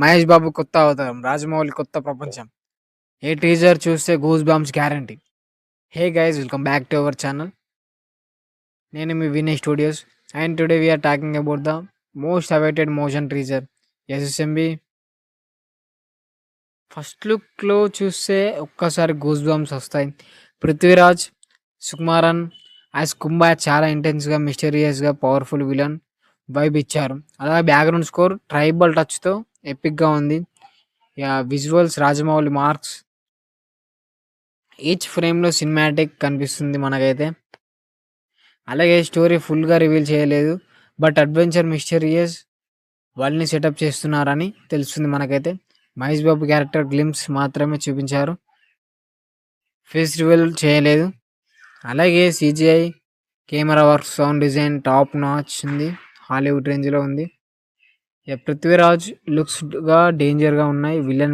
మహేష్ బాబు కొత్త అవతారం, రాజమౌళి కొత్త ప్రపంచం. ఏ టీజర్ చూస్తే goosebumps guarantee. Hey guys, welcome back to our channel. నేను మీ Vinay studios and today we're talking about the most awaited motion teaser SSMB. First లుక్లో చూస్తే ఒక్కసారి గూస్ బంప్స్ వస్తాయి. పృథ్వీరాజ్ సుకుమారన్ యాజ్ కుంభా చాలా ఇంటెన్స్గా, మిస్టీరియస్గా, పవర్ఫుల్ విలన్ వైబ్ ఇచ్చారు. అలాగే బ్యాక్గ్రౌండ్ స్కోర్ ట్రైబల్ టచ్తో ఎపిక్గా ఉంది. Visuals Rajamouli marks. ఈచ్ ఫ్రేమ్లో సినిమాటిక్ కనిపిస్తుంది మనకైతే. అలాగే స్టోరీ ఫుల్గా రివీల్ చేయలేదు, బట్ అడ్వెంచర్ మిస్టీరియస్ వాళ్ళని సెటప్ చేస్తున్నారని తెలుస్తుంది మనకైతే. మహేష్ బాబు క్యారెక్టర్ గ్లిమ్స్ మాత్రమే చూపించారు, ఫేస్ రివీల్ చేయలేదు. అలాగే CGI, camera work, sound design top notch ఉంది, హాలీవుడ్ రేంజ్లో ఉంది. పృథ్వీరాజ్ లుక్స్గా డేంజర్గా ఉన్నాయి. విలన్